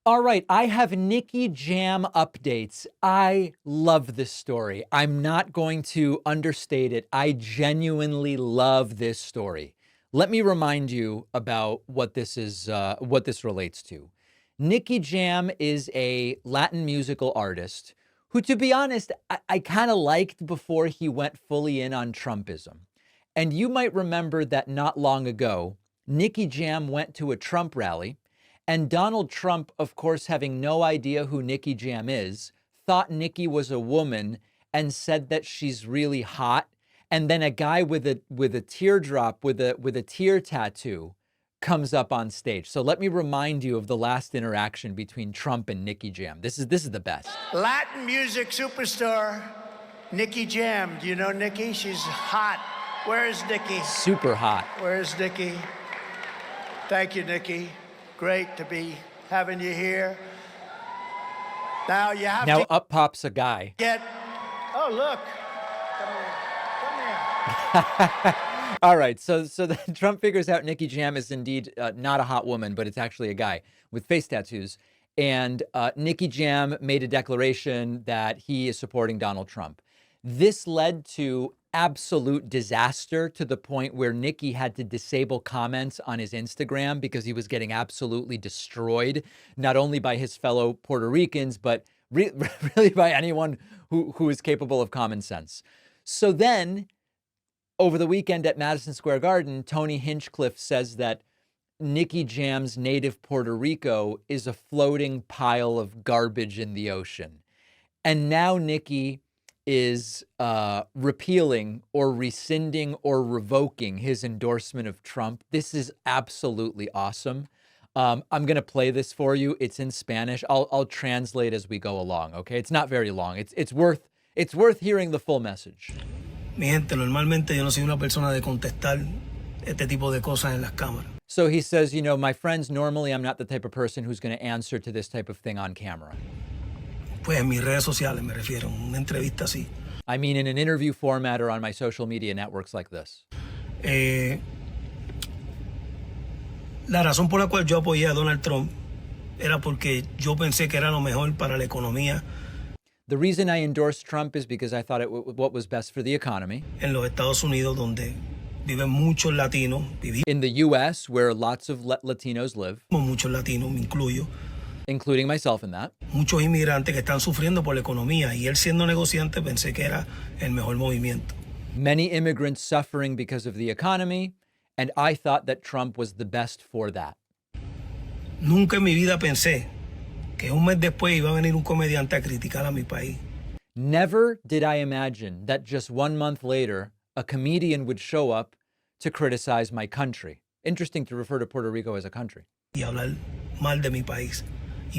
All right, I have Nicky Jam updates. I love this story. I'm not going to understate it. I genuinely love this story. Let me remind you about what this is, what this relates to. Nicky Jam is a Latin musical artist who, to be honest, I kind of liked before he went fully in on Trumpism. And you might remember that not long ago, Nicky Jam went to a Trump rally. And Donald Trump, of course, having no idea who Nicky Jam is, thought Nicki was a woman and said that she's really hot. And then a guy with a teardrop, with a tear tattoo, comes up on stage. So let me remind you of the last interaction between Trump and Nicky Jam. This is the best. Latin music superstar Nicky Jam. Do you know Nicki? She's hot. Where is Nicki? Super hot. Where is Nicki? Thank you, Nicki. Great to be having you here. Now you have now to up pops a guy. Oh, look. Come here. All right, so then Trump figures out Nicky Jam is indeed not a hot woman, but it's actually a guy with face tattoos. And Nicky Jam made a declaration that he is supporting Donald Trump. This led to absolute disaster, to the point where Nicki had to disable comments on his Instagram because he was getting absolutely destroyed, not only by his fellow Puerto Ricans, but really by anyone who is capable of common sense. So then, over the weekend at Madison Square Garden, Tony Hinchcliffe says that Nicky Jam's native Puerto Rico is a floating pile of garbage in the ocean. And now Nicki is repealing or rescinding or revoking his endorsement of Trump. This is absolutely awesome. I'm going to play this for you. It's in Spanish. I'll translate as we go along, okay? It's not very long. It's worth hearing the full message. Mi gente, normalmente yo no soy una persona de contestar este tipo de cosas en las cámaras. So he says, you know, my friends, normally I'm not the type of person who's going to answer to this type of thing on camera. Pues en mis redes sociales me refiero, una entrevista así. I mean, in an interview format or on my social media networks like this. La razón por la cual yo apoyé a Donald Trump era porque yo pensé que era lo mejor para la economía. The reason I endorsed Trump is because I thought what was best for the economy. En los Estados Unidos, donde viven muchos latinos. In the U.S., where lots of Latinos live. Muchos latinos, me incluyo. Including myself in that. Muchos inmigrantes que están sufriendo por la economía, y él siendo negociante pensé que era el mejor movimiento. Many immigrants suffering because of the economy, and I thought that Trump was the best for that. Nunca en mi vida pensé que un mes después iba a venir un comediante a criticar a mi país. Never did I imagine that just 1 month later, a comedian would show up to criticize my country. Interesting to refer to Puerto Rico as a country. Y hablar mal de mi país.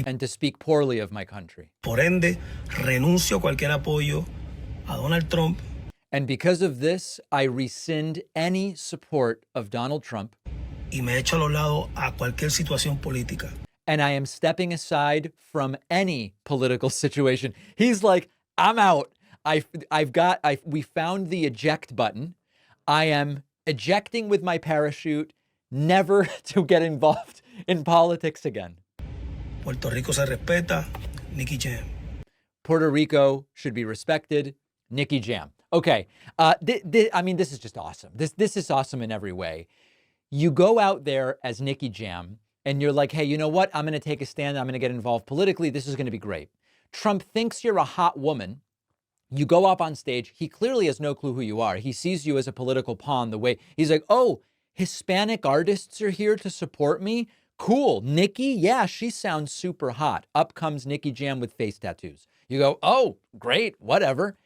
And to speak poorly of my country. Por ende, renuncio a cualquier apoyo a Donald Trump. And because of this, I rescind any support of Donald Trump. Y me echo a los lados a cualquier situación política. And I am stepping aside from any political situation. He's like, I'm out. We found the eject button. I am ejecting with my parachute, never to get involved in politics again. Puerto Rico se respeta, Nicky Jam. Puerto Rico should be respected, Nicky Jam. Okay, I mean, this is just awesome. This is awesome in every way. You go out there as Nicky Jam, and you're like, hey, you know what? I'm going to take a stand. I'm going to get involved politically. This is going to be great. Trump thinks you're a hot woman. You go up on stage. He clearly has no clue who you are. He sees you as a political pawn. The way he's like, oh, Hispanic artists are here to support me. Cool. Nicki, yeah, she sounds super hot. Up comes Nicky Jam with face tattoos. You go, oh, great, whatever.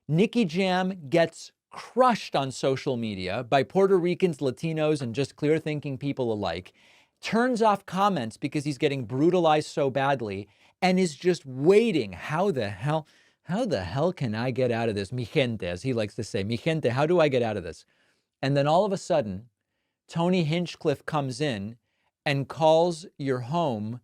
Nicky Jam gets crushed on social media by Puerto Ricans, Latinos, and just clear-thinking people alike. Turns off comments because he's getting brutalized so badly and is just waiting. How the hell can I get out of this? Mi gente, as he likes to say. Mi gente, how do I get out of this? And then all of a sudden, Tony Hinchcliffe comes in and calls your home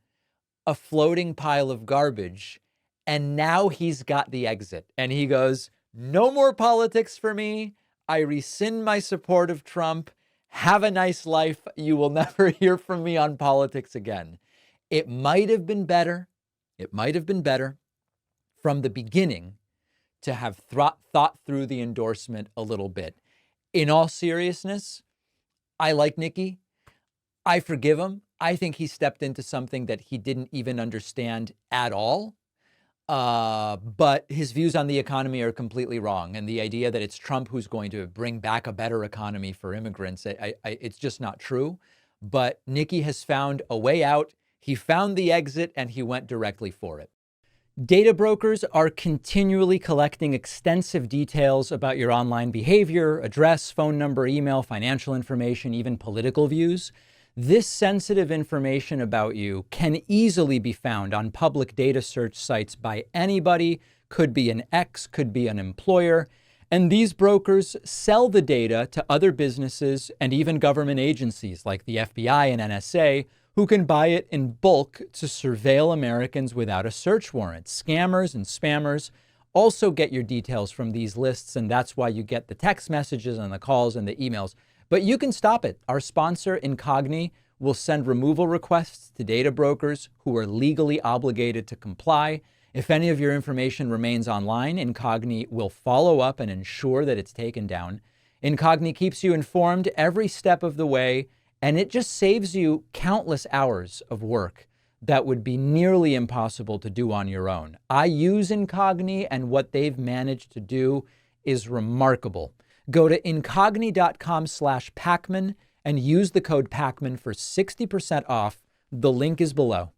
a floating pile of garbage. And now he's got the exit. And he goes, no more politics for me. I rescind my support of Trump. Have a nice life. You will never hear from me on politics again. It might have been better. It might have been better from the beginning to have thought through the endorsement a little bit. In all seriousness, I like Nicky. I forgive him. I think he stepped into something that he didn't even understand at all. But his views on the economy are completely wrong. And the idea that it's Trump who's going to bring back a better economy for immigrants, it's just not true. But Nicky has found a way out. He found the exit and he went directly for it. Data brokers are continually collecting extensive details about your online behavior, address, phone number, email, financial information, even political views. This sensitive information about you can easily be found on public data search sites by anybody, could be an ex, could be an employer, and these brokers sell the data to other businesses and even government agencies like the FBI and NSA, who can buy it in bulk to surveil Americans without a search warrant. Scammers and spammers also get your details from these lists, and that's why you get the text messages and the calls and the emails. But you can stop it. Our sponsor, Incogni, will send removal requests to data brokers who are legally obligated to comply. If any of your information remains online, Incogni will follow up and ensure that it's taken down. Incogni keeps you informed every step of the way, and it just saves you countless hours of work that would be nearly impossible to do on your own. I use Incogni, and what they've managed to do is remarkable. Go to incogni.com/Pacman and use the code Pacman for 60% off. The link is below.